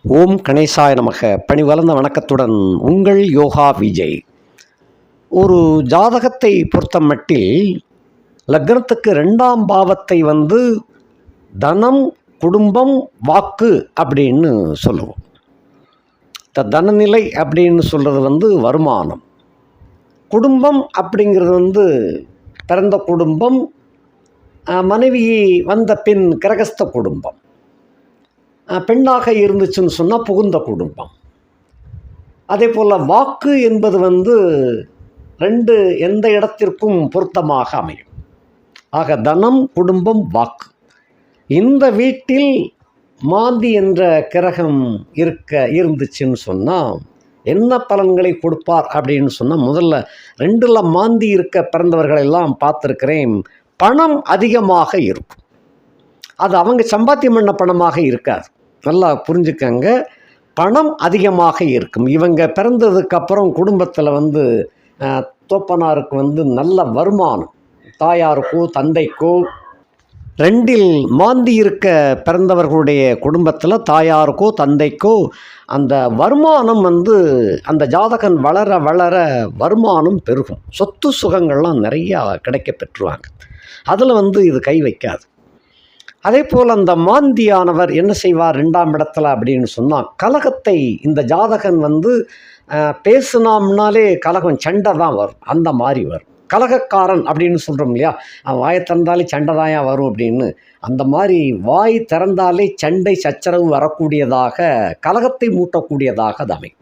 ஓம் கணேசாய நமக. பணிவளர்ந்த வணக்கத்துடன் உங்கள் யோகா விஜய். ஒரு ஜாதகத்தை பொறுத்த மட்டில் லக்னத்துக்கு 2ஆம் பாவத்தை தனம், குடும்பம், வாக்கு அப்படின்னு சொல்லுவோம். இந்த தனநிலை அப்படின்னு சொல்கிறது வருமானம். குடும்பம் அப்படிங்கிறது பிறந்த குடும்பம், மனைவி வந்த பின் கிரகஸ்த குடும்பம், பெண்ணாக இருந்துச்சுன்னு சொன்னால் புகுந்த குடும்பம். அதே போல் வாக்கு என்பது 2 எந்த இடத்திற்கும் பொருத்தமாக அமையும். ஆக தனம், குடும்பம், வாக்கு. இந்த வீட்டில் மாந்தி என்ற கிரகம் இருந்துச்சுன்னு சொன்னால் என்ன பலன்களை கொடுப்பார் அப்படின்னு சொன்னால், முதல்ல 2ல் மாந்தி இருக்க பிறந்தவர்களெல்லாம் பார்த்துருக்கிறேன். பணம் அதிகமாக இருக்கும். அது அவங்க சம்பாத்தியம் பண்ண பணமாக இருக்காது. நல்லா புரிஞ்சுக்கங்க. பணம் அதிகமாக இருக்கும். இவங்க பிறந்ததுக்கப்புறம் குடும்பத்தில் தோப்பனாருக்கு நல்ல வருமானம், தாயாருக்கோ தந்தைக்கோ 2ல் மாந்தி இருக்க பிறந்தவர்களுடைய குடும்பத்தில் தாயாருக்கோ தந்தைக்கோ அந்த வருமானம் அந்த ஜாதகன் வளர வளர வருமானம் பெருகும். சொத்து சுகங்கள்லாம் நிறையா கிடைக்க பெற்றுவாங்க. அதில் இது கை வைக்காது. அதே போல் அந்த மாந்தியானவர் என்ன செய்வார் 2ஆம் இடத்துல அப்படின்னு சொன்னால், கலகத்தை இந்த ஜாதகன் பேசுனாம்னாலே கலகம், சண்டை தான் வரும். அந்த மாதிரி வரும். கலகக்காரன் அப்படின்னு சொல்கிறோம் இல்லையா, வாயை திறந்தாலே சண்டை தான் வரும் அப்படின்னு. அந்த மாதிரி வாய் திறந்தாலே சண்டை சச்சரவு வரக்கூடியதாக, கலகத்தை மூட்டக்கூடியதாக அது அமையும்.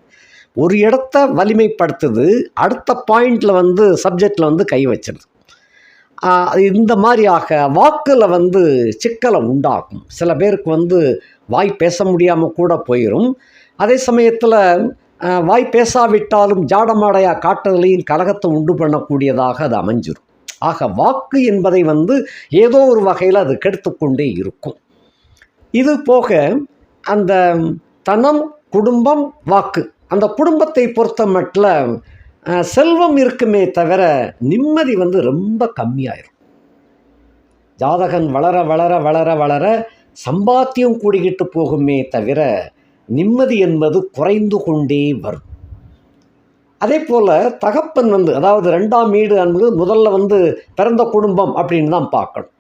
ஒரு இடத்த வலிமைப்படுத்துது, அடுத்த பாயிண்டில் சப்ஜெக்டில் கை வச்சிருது. இந்த மாதிரியாக வாக்கில் சிக்கலை உண்டாகும். சில பேருக்கு வாய் பேச முடியாமல் கூட போயிடும். அதே சமயத்தில் வாய் பேசாவிட்டாலும் ஜாடமாடையாக காட்டுதலையும் கலகத்தை உண்டு பண்ணக்கூடியதாக அது அமைஞ்சிடும். ஆக வாக்கு என்பதை ஏதோ ஒரு வகையில் அது கெடுத்துக்கொண்டே இருக்கும். இது போக அந்த தனம், குடும்பம், வாக்கு, அந்த குடும்பத்தை பொறுத்த மட்டில் செல்வம் இருக்குமே தவிர நிம்மதி ரொம்ப கம்மியாயிரும். ஜாதகன் வளர வளர வளர வளர சம்பாத்தியம் கூடிக்கிட்டு போகுமே தவிர நிம்மதி என்பது குறைந்து கொண்டே வரும். அதே போல் தகப்பன் அதாவது 2ஆம் வீடு என்பது முதல்ல பிறந்த குடும்பம் அப்படின்னு தான் பார்க்கணும்.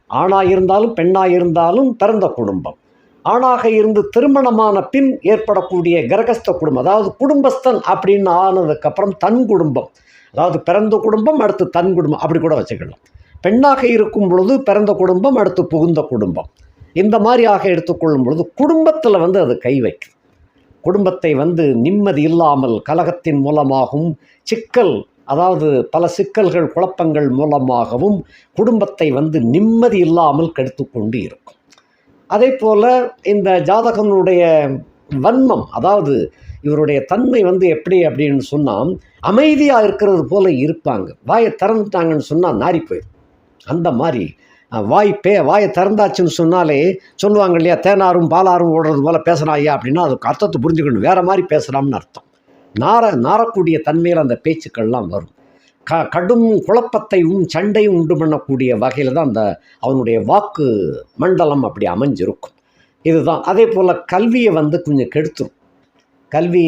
ஆணாக இருந்தாலும் பெண்ணாக இருந்தாலும் பிறந்த குடும்பம். ஆணாக இருந்து திருமணமான பின் ஏற்படக்கூடிய கிரகஸ்த குடும்பம், அதாவது குடும்பஸ்தன் அப்படின்னு ஆனதுக்கப்புறம் தன் குடும்பம், அதாவது பிறந்த குடும்பம் அடுத்து தன் குடும்பம் அப்படி கூட வச்சுக்கலாம். பெண்ணாக இருக்கும் பொழுது பிறந்த குடும்பம் அடுத்து புகுந்த குடும்பம், இந்த மாதிரியாக எடுத்துக்கொள்ளும் பொழுது குடும்பத்தில் அது கை வைக்கும். குடும்பத்தை நிம்மதி இல்லாமல் கலகத்தின் மூலமாகவும் சிக்கல், அதாவது பல சிக்கல்கள் குழப்பங்கள் மூலமாகவும் குடும்பத்தை நிம்மதி இல்லாமல் கெடுத்து கொண்டு இருக்கும். அதே போல் இந்த ஜாதகனுடைய வன்மம், அதாவது இவருடைய தன்மை எப்படி அப்படின்னு சொன்னால், அமைதியாக இருக்கிறது போல் இருப்பாங்க. வாயை திறந்துட்டாங்கன்னு சொன்னால் நாரி போயிடும். அந்த மாதிரி வாயை திறந்தாச்சுன்னு சொன்னாலே சொல்லுவாங்க இல்லையா, தேனாரும் பாலாரும் ஓடுறது போல் பேசுனா ஐயா அப்படின்னா அதுக்கு அர்த்தத்தை புரிஞ்சுக்கணும். வேறு மாதிரி பேசுகிறாம்னு அர்த்தம். நாரக்கூடிய தன்மையில் அந்த பேச்சுக்கள்லாம் வரும். கடும் குழப்பத்தையும் சண்டையும் உண்டு பண்ணக்கூடிய வகையில் தான் அந்த அவனுடைய வாக்கு மண்டலம் அப்படி அமைஞ்சிருக்கும். இதுதான். அதே போல் கல்வியை கொஞ்சம் கெடுத்துரும். கல்வி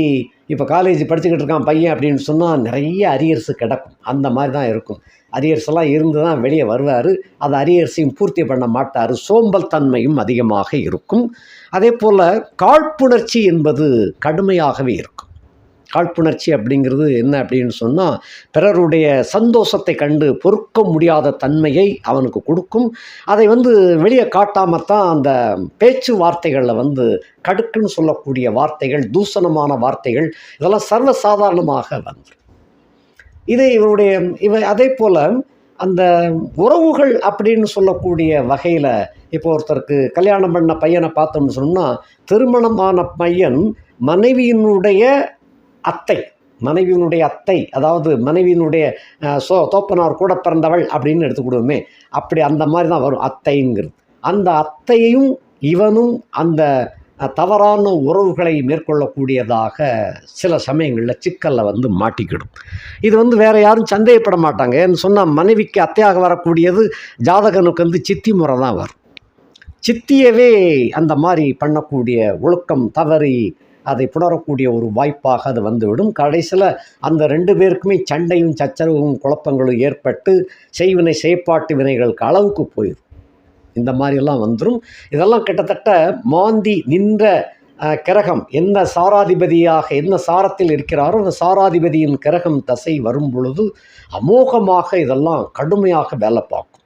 இப்போ காலேஜ் படிச்சுக்கிட்டு இருக்கான் பையன் அப்படின்னு சொன்னால் நிறைய அரியர்ஸு கிடக்கும். அந்த மாதிரி தான் இருக்கும். அரியர்ஸ் எல்லாம் இருந்து தான் வெளியே வருவார். அது அரியர்ஸையும் பூர்த்தி பண்ண மாட்டார். சோம்பல் தன்மையும் அதிகமாக இருக்கும். அதே போல் காழ்ப்புணர்ச்சி என்பது கடுமையாகவே இருக்கும். காழ்ப்புணர்ச்சி அப்படிங்கிறது என்ன அப்படின்னு சொன்னால், பிறருடைய சந்தோஷத்தை கண்டு பொறுக்க முடியாத தன்மையை அவனுக்கு கொடுக்கும். அதை வெளியே காட்டாமல் தான் அந்த பேச்சு வார்த்தைகளில் கடுக்குன்னு சொல்லக்கூடிய வார்த்தைகள், தூஷணமான வார்த்தைகள், இதெல்லாம் சர்வசாதாரணமாக வந்துடும். அதே போல் அந்த உறவுகள் அப்படின்னு சொல்லக்கூடிய வகையில், இப்போ ஒருத்தருக்கு கல்யாணம் பண்ண பையனை பார்த்தோம்னு சொன்னால், திருமணமான பையன் மனைவியினுடைய அத்தை, அதாவது மனைவியினுடைய தோப்பனார் கூட பிறந்தவள் அப்படின்னு எடுத்துக்கிடுவோமே, அப்படி அந்த மாதிரி தான் வரும் அத்தைங்கிறது. அந்த அத்தையும் இவனும் அந்த தவறான உறவுகளை மேற்கொள்ளக்கூடியதாக சில சமயங்களில் சிக்கலில் மாட்டிக்கிடும். இது வேறு யாரும் சந்தேகப்பட மாட்டாங்க. ஏன்னு சொன்னால், மனைவிக்கு அத்தையாக வரக்கூடியது ஜாதகனுக்கு சித்தி முறை தான் வரும். சித்தியவே அந்த மாதிரி பண்ணக்கூடிய ஒழுக்கம் தவறி அதை புணரக்கூடிய ஒரு வாய்ப்பாக அது வந்துவிடும். கடைசியில் அந்த 2 பேருக்குமே சண்டையும் சச்சரவும் குழப்பங்களும் ஏற்பட்டு செய்வினை செயற்பாட்டு வினைகளுக்கு அளவுக்கு போயிடும். இந்த மாதிரியெல்லாம் வந்துடும். இதெல்லாம் கிட்டத்தட்ட மாந்தி நின்ற கிரகம் என்ன சாராதிபதியாக என்ன சாரத்தில் இருக்கிறாரோ அந்த சாராதிபதியின் கிரகம் தசை வரும் பொழுது அமோகமாக இதெல்லாம் கடுமையாக வேலை பார்க்கும்.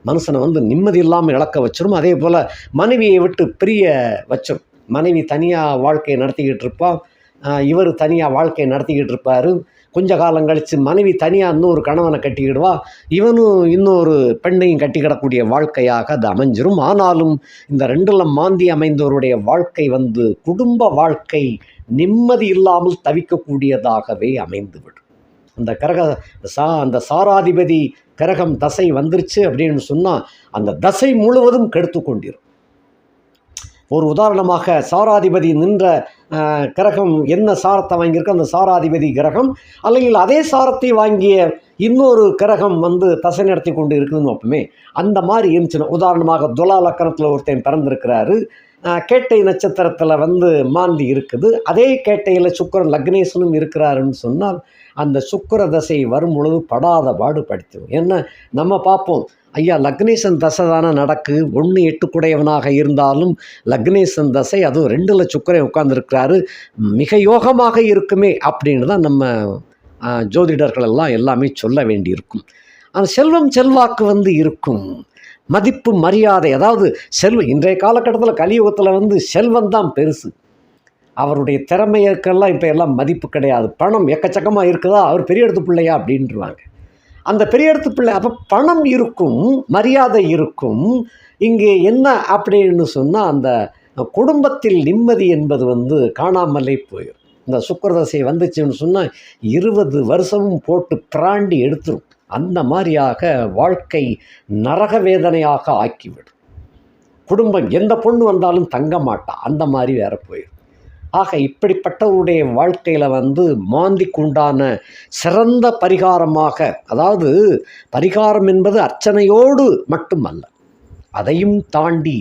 மனுஷனை நிம்மதி இல்லாமல் இழக்க வச்சிடும். அதே போல் மனைவியை விட்டு பிரிய வச்சிடும். மனைவி தனியாக வாழ்க்கையை நடத்திக்கிட்டு இருப்பான், இவர் தனியாக வாழ்க்கையை நடத்திக்கிட்டு இருப்பார். கொஞ்ச காலம் கழித்து மனைவி தனியாக இன்னொரு கணவனை கட்டிக்கிடுவா, இவனும் இன்னொரு பெண்ணையும் கட்டிக்கிடக்கூடிய வாழ்க்கையாக அது அமைஞ்சிரும். ஆனாலும் இந்த 2ல் மாந்தி அமைந்தவருடைய வாழ்க்கை குடும்ப வாழ்க்கை நிம்மதி இல்லாமல் தவிக்கக்கூடியதாகவே அமைந்துவிடும். அந்த சாராதிபதி கிரகம் தசை வந்துருச்சு அப்படின்னு சொன்னால் அந்த தசை முழுவதும் கெடுத்து கொண்டிரும். ஒரு உதாரணமாக சாராதிபதி நின்ற கிரகம் என்ன சாரத்தை வாங்கியிருக்கோ அந்த சாராதிபதி கிரகம் அல்லது அதே சாரத்தை வாங்கிய இன்னொரு கிரகம் தசை நடத்தி கொண்டு இருக்குதுன்னு வைப்போமே, அந்த மாதிரி இருந்துச்சுன்னா, உதாரணமாக துலா லக்கணத்தில் ஒருத்தன் பிறந்திருக்கிறாரு, கேட்டை நட்சத்திரத்தில் மாந்தி இருக்குது, அதே கேட்டையில் சுக்கிரன் லக்னேசனும் இருக்கிறாருன்னு சொன்னால் அந்த சுக்கிர தசை வரும் பொழுது படாத பாடு படுத்தும். ஏன்னா நம்ம பார்ப்போம், ஐயா லக்னேசன் தசை தானே நடக்கு, 1 8 குடையவனாக இருந்தாலும் லக்னேசன் தசை, அதுவும் 2ல் சுக்கிரன் உட்கார்ந்துருக்கிறாரு, மிக யோகமாக இருக்குமே அப்படின்னு தான் நம்ம ஜோதிடர்கள் எல்லாம் எல்லாமே சொல்ல வேண்டியிருக்கும். அந்த செல்வம் செல்வாக்கு இருக்கும், மதிப்பு மரியாதை, அதாவது இன்றைய காலகட்டத்தில் கலியுகத்தில் செல்வம் தான் பெருசு. அவருடைய திறமையெல்லாம் இப்போ எல்லாம் மதிப்பு கிடையாது. பணம் எக்கச்சக்கமாக இருக்குதா, அவர் பெரிய இடத்து பிள்ளையா அப்படின்ட்டுருவாங்க. அந்த பெரிய இடத்து பிள்ளை, அப்போ பணம் இருக்கும், மரியாதை இருக்கும். இங்கே என்ன அப்படின்னு சொன்னால் அந்த குடும்பத்தில் நிம்மதி என்பது காணாமலே போயிடும். இந்த சுக்கிரதசை வந்துச்சுன்னு சொன்னால் 20 வருஷமும் போட்டு பிராண்டி எடுத்துரும். அந்த மாதிரியாக வாழ்க்கை நரக வேதனையாக ஆக்கிவிடும். குடும்பம் எந்த பொண்ணு வந்தாலும் தங்க மாட்டா, அந்த மாதிரி வேற போயிடும். ஆக இப்படிப்பட்டவருடைய வாழ்க்கையில் மாந்திக்குண்டான சிறந்த பரிகாரமாக, அதாவது பரிகாரம் என்பது அர்ச்சனையோடு மட்டுமல்ல, அதையும் தாண்டி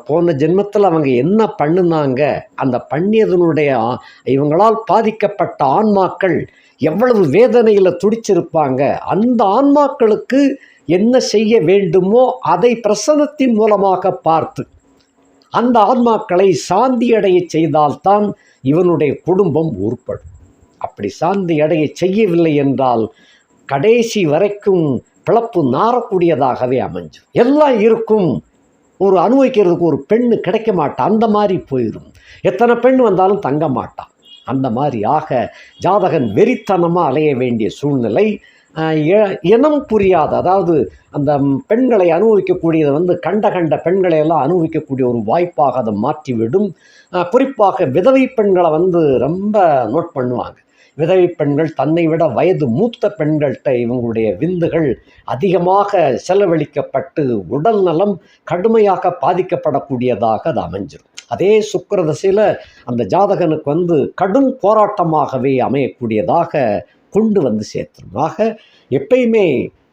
போன ஜென்மத்தில் அவங்க என்ன பண்ணினாங்க, அந்த பண்ணியதனுடைய இவங்களால் பாதிக்கப்பட்ட ஆன்மாக்கள் எவ்வளவு வேதனையில் துடிச்சிருப்பாங்க, அந்த ஆன்மாக்களுக்கு என்ன செய்ய வேண்டுமோ அதை பிரசனத்தின் மூலமாக பார்த்து அந்த ஆன்மாக்களை சாந்தியடைய செய்தால்தான் இவனுடைய குடும்பம் உருப்படும். அப்படி சாந்தி அடைய செய்யவில்லை என்றால் கடைசி வரைக்கும் பிளப்பு நாரக்கூடியதாகவே அமைஞ்சு எல்லாம் இருக்கும். ஒரு அனுபவிக்கிறதுக்கு ஒரு பெண்ணு கிடைக்க மாட்டான், அந்த மாதிரி போயிடும். எத்தனை பெண் வந்தாலும் தங்க மாட்டான். அந்த மாதிரி ஆக ஜாதகன் வெறித்தனமாக அலைய வேண்டிய சூழ்நிலை. இனம் புரியாத, அதாவது அந்த பெண்களை அனுபவிக்கக்கூடியதை கண்ட பெண்களை எல்லாம் அனுபவிக்கக்கூடிய ஒரு வாய்ப்பாக அதை மாற்றிவிடும். குறிப்பாக விதவை பெண்களை ரொம்ப நோட் பண்ணுவாங்க. விதவை பெண்கள் தன்னை விட வயது மூத்த பெண்கள்கிட்ட இவங்களுடைய விந்துகள் அதிகமாக செலவழிக்கப்பட்டு உடல் நலம் கடுமையாக பாதிக்கப்படக்கூடியதாக அது அமைஞ்சிடும். அதே சுக்கிரதசையில் அந்த ஜாதகனுக்கு கடும் போராட்டமாகவே அமையக்கூடியதாக கொண்டு சேர்த்துரும். ஆக எப்பயுமே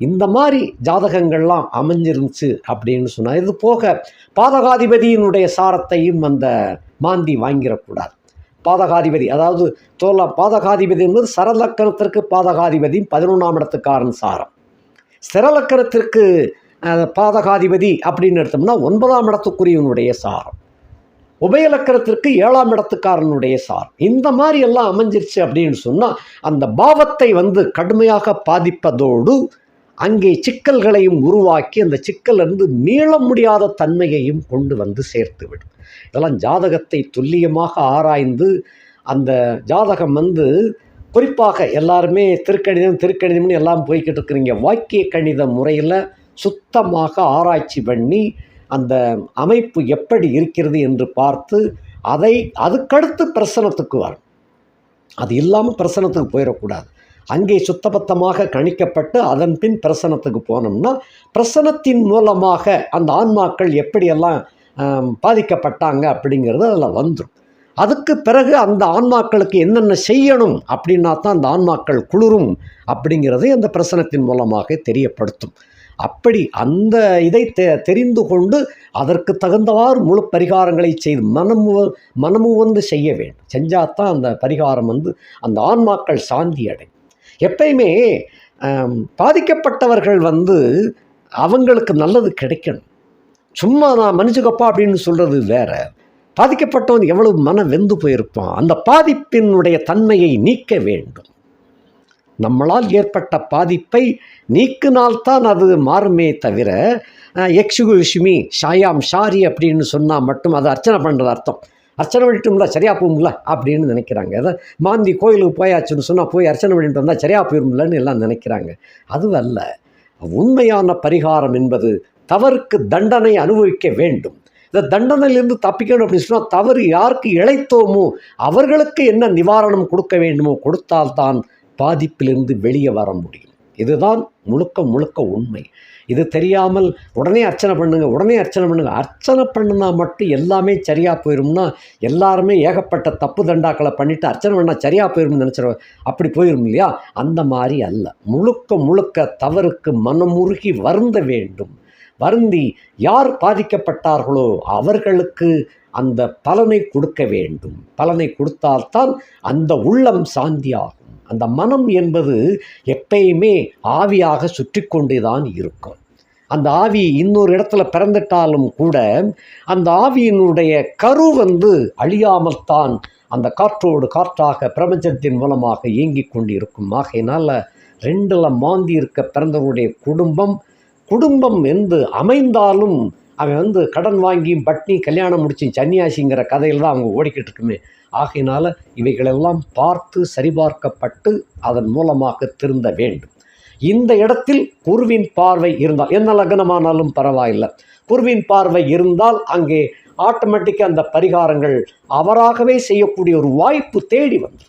இந்த மாதிரி ஜாதகங்கள்லாம் அமைஞ்சிருந்துச்சு அப்படின்னு சொன்னால், இது போக பாதகாதிபதியினுடைய சாரத்தையும் அந்த மாந்தி வாங்கிடக்கூடாது. பாதகாதிபதி, அதாவது பாதகாதிபதி என்பது சரலக்கணத்திற்கு பாதகாதிபதி 11ஆம் இடத்துக்காரன் சாரம். ஸ்திரலக்கணத்திற்கு பாதகாதிபதி அப்படின்னு எடுத்தோம்னா 9ஆம் இடத்துக்குரியவனுடைய சாரம். உபயலக்கணத்திற்கு 7ஆம் இடத்துக்காரனுடைய சார். இந்த மாதிரி எல்லாம் அமைஞ்சிருச்சு அப்படின்னு சொன்னால் அந்த பாவத்தை கடுமையாக பாதிப்பதோடு அங்கே சிக்கல்களையும் உருவாக்கி அந்த சிக்கலிருந்து மீள முடியாத தன்மையையும் கொண்டு சேர்த்துவிடும். இதெல்லாம் ஜாதகத்தை துல்லியமாக ஆராய்ந்து அந்த ஜாதகம் குறிப்பாக எல்லாருமே திருக்கணிதம்னு எல்லாம் போய்கிட்டு இருக்கிறீங்க. வாக்கிய கணித முறையில் சுத்தமாக ஆராய்ச்சி பண்ணி அந்த அமைப்பு எப்படி இருக்கிறது என்று பார்த்து அதுக்கடுத்து பிரசனத்துக்கு வரும். அது இல்லாமல் பிரசனத்துக்கு போயிடக்கூடாது. அங்கே சுத்தபத்தமாக கணிக்கப்பட்டு அதன் பின் பிரசனத்துக்கு போனோம்னா பிரசனத்தின் மூலமாக அந்த ஆன்மாக்கள் எப்படியெல்லாம் பாதிக்கப்பட்டாங்க அப்படிங்கிறது அதில் வந்துடும். அதுக்கு பிறகு அந்த ஆன்மாக்களுக்கு என்னென்ன செய்யணும் அப்படின்னா தான் அந்த ஆன்மாக்கள் குளிரும் அப்படிங்கிறதை அந்த பிரசனத்தின் மூலமாக தெரியப்படுத்தும். அப்படி அந்த இதை தெரிந்து கொண்டு அதற்கு தகுந்தவாறு முழு பரிகாரங்களை செய்து மனமு செய்ய வேண்டும். செஞ்சால் தான் அந்த பரிகாரம் அந்த ஆன்மாக்கள் சாந்தி அடையும். எப்பயுமே பாதிக்கப்பட்டவர்கள் அவங்களுக்கு நல்லது கிடைக்கணும். சும்மா நான் மன்னிச்சுக்கப்பா அப்படின்னு சொல்கிறது வேற. பாதிக்கப்பட்டவன் எவ்வளவு மனம் வெந்து போயிருப்பான். அந்த பாதிப்பினுடைய தன்மையை நீக்க வேண்டும். நம்மளால் ஏற்பட்ட பாதிப்பை நீக்கினால்தான் அது மாறுமே தவிர எக்ஸ்கியூஸ்மி ஷாயாம் ஷாரி அப்படின்னு சொன்னால் மட்டும் அது அர்ச்சனை பண்ணுறது அர்த்தம். அர்ச்சனை பண்ணிட்டோம்ல சரியாக போகும்ல அப்படின்னு நினைக்கிறாங்க. அதாவது மாந்தி கோயிலுக்கு போயாச்சுன்னு சொன்னால் போய் அர்ச்சனை பண்ணிட்டு வந்தால் சரியாக போயிரும்லன்னு எல்லாம் நினைக்கிறாங்க. அதுவல்ல. உண்மையான பரிகாரம் என்பது தவறுக்கு தண்டனை அனுபவிக்க வேண்டும். இந்த தண்டனையிலிருந்து தப்பிக்கணும் அப்படின்னு சொன்னால் தவறு யாருக்கு இழைத்தோமோ அவர்களுக்கு என்ன நிவாரணம் கொடுக்க வேண்டுமோ கொடுத்தால்தான் பாதிப்பிலிருந்து வெளியே வர முடியும். இதுதான் முழுக்க உண்மை. இது தெரியாமல் உடனே அர்ச்சனை பண்ணுங்க. அர்ச்சனை பண்ணுனா மட்டும் எல்லாமே சரியாக போயிடும்னா எல்லாருமே ஏகப்பட்ட தப்பு தண்டாக்களை பண்ணிவிட்டு அர்ச்சனை பண்ணால் சரியாக போயிடும்னு நினச்சிட அப்படி போயிடும் இல்லையா? அந்த மாதிரி அல்ல. முழுக்க தவறுக்கு மனமுருகி வருந்த வேண்டும். வருந்தி யார் பாதிக்கப்பட்டார்களோ அவர்களுக்கு அந்த பலனை கொடுக்க வேண்டும். பலனை கொடுத்தால்தான் அந்த உள்ளம் சாந்தியாகும். அந்த மனம் என்பது எப்பயுமே ஆவியாக சுற்றி கொண்டே தான் இருக்கும். அந்த ஆவி இன்னொரு இடத்துல பிறந்துட்டாலும் கூட அந்த ஆவியினுடைய கரு அழியாமல் தான் அந்த காற்றோடு காற்றாக பிரபஞ்சத்தின் மூலமாக இயங்கி கொண்டு இருக்கும். ஆகையினால் ரெண்டில் மாந்தி இருக்க பிறந்தவருடைய குடும்பம் அமைந்தாலும் அவன் கடன் வாங்கியும் பட்னி கல்யாணம் முடிச்சு சன்னியாசிங்கிற கதையில் தான் அவங்க ஓடிக்கிட்டு இருக்குமே. ஆகையினால் இவைகளெல்லாம் பார்த்து சரிபார்க்கப்பட்டு அதன் மூலமாக திருந்த வேண்டும். இந்த இடத்தில் குருவின் பார்வை இருந்தால் என்ன லக்னமானாலும் பரவாயில்லை, குருவின் பார்வை இருந்தால் அங்கே ஆட்டோமேட்டிக்காக அந்த பரிகாரங்கள் அவராகவே செய்யக்கூடிய ஒரு வாய்ப்பு தேடி வந்து.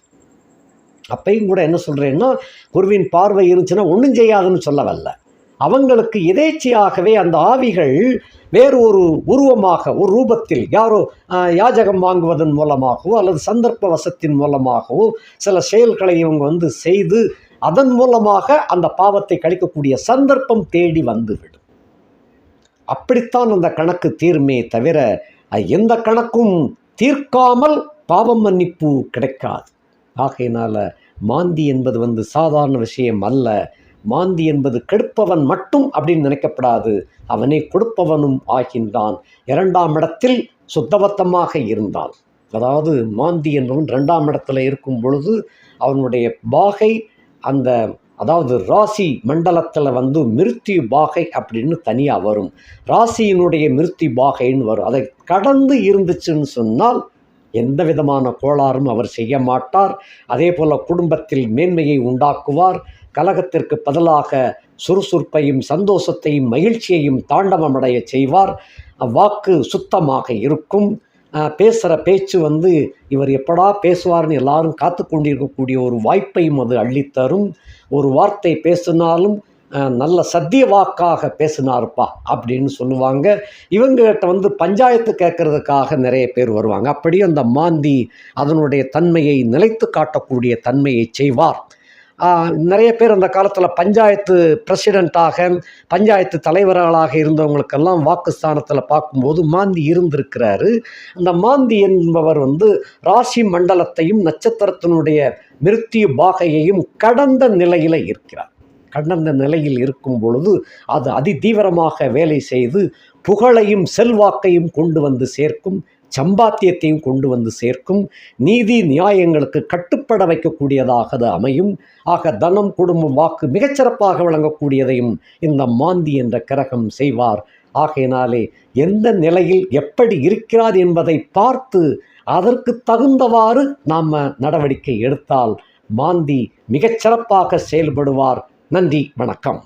அப்பையும் கூட என்ன சொல்கிறேன்னா, குருவின் பார்வை இருந்துச்சுன்னா ஒன்றும் செய்யாதுன்னு சொல்ல வரல. அவங்களுக்கு எதேச்சையாகவே அந்த ஆவிகள் வேறு ஒரு உருவமாக ஒரு ரூபத்தில் யாரோ யாஜகம் வாங்குவதன் மூலமாகவோ அல்லது சந்தர்ப்ப வசத்தின் மூலமாகவோ சில செயல்களை இவங்க செய்து அதன் மூலமாக அந்த பாவத்தை கழிக்கக்கூடிய சந்தர்ப்பம் தேடி வந்துவிடும். அப்படித்தான் அந்த கணக்கு தீர்மே தவிர எந்த கணக்கும் தீர்க்காமல் பாவம் மன்னிப்பு கிடைக்காது. ஆகையினால் மாந்தி என்பது சாதாரண விஷயம் அல்ல. மாந்தி என்பது கெடுப்பவன் மட்டும் அப்படின்னு நினைக்கப்படாது, அவனை கொடுப்பவனும் ஆகின்றான். 2ஆம் இடத்தில் சுத்தபத்தமாக இருந்தால், அதாவது மாந்தி என்பவன் 2ஆம் இடத்துல இருக்கும் பொழுது அவனுடைய பாகை அதாவது ராசி மண்டலத்தில் மிருத்யு பாகை அப்படின்னு தனியாக வரும். ராசியினுடைய மிருத்யு பாகைன்னு வரும். அதை கடந்து இருந்துச்சுன்னு சொன்னால் எந்த விதமான கோளாறும் அவர் செய்ய மாட்டார். அதே போல் குடும்பத்தில் மேன்மையை உண்டாக்குவார். கலகத்திற்கு பதிலாக சுறுசுறுப்பையும் சந்தோஷத்தையும் மகிழ்ச்சியையும் தாண்டவமடைய செய்வார். வாக்கு சுத்தமாக இருக்கும். பேசுகிற பேச்சு இவர் எப்படா பேசுவார்னு எல்லாரும் காத்து கொண்டிருக்கக்கூடிய ஒரு வாய்ப்பையும் அது அள்ளித்தரும். ஒரு வார்த்தை பேசினாலும் நல்ல சத்திய வாக்காக பேசினார்ப்பா அப்படின்னு சொல்லுவாங்க. இவங்ககிட்ட பஞ்சாயத்து கேட்கறதுக்காக நிறைய பேர் வருவாங்க. அப்படியே அந்த மாந்தி அதனுடைய தன்மையை நிலைத்து காட்டக்கூடிய தன்மையை செய்வார். நிறைய பேர் அந்த காலத்தில் பஞ்சாயத்து பிரசிடெண்ட்டாக பஞ்சாயத்து தலைவர்களாக இருந்தவங்களுக்கெல்லாம் வாக்குஸ்தானத்தில் பார்க்கும்போது மாந்தி இருந்திருக்கிறாரு. அந்த மாந்தி என்பவர் ராசி மண்டலத்தையும் நட்சத்திரத்தினுடைய மிருத்யு பாகையையும் கடந்த நிலையில் இருக்கிறார். கடந்த நிலையில் இருக்கும் பொழுது அது அதிதீவிரமாக வேலை செய்து புகழையும் செல்வாக்கையும் கொண்டு சேர்க்கும், சம்பாத்தியத்தையும் கொண்டு சேர்க்கும். நீதி நியாயங்களுக்கு கட்டுப்பட வைக்கக்கூடியதாக அது அமையும். ஆக தனம் குடும்பம் வாக்கு மிகச்சிறப்பாக வழங்கக்கூடியதையும் இந்த மாந்தி என்ற கிரகம் செய்வார். ஆகையினாலே எந்த நிலையில் எப்படி இருக்கிறார் என்பதை பார்த்து அதற்கு தகுந்தவாறு நாம் நடவடிக்கை எடுத்தால் மாந்தி மிகச்சிறப்பாக செயல்படுவார். நன்றி, வணக்கம்.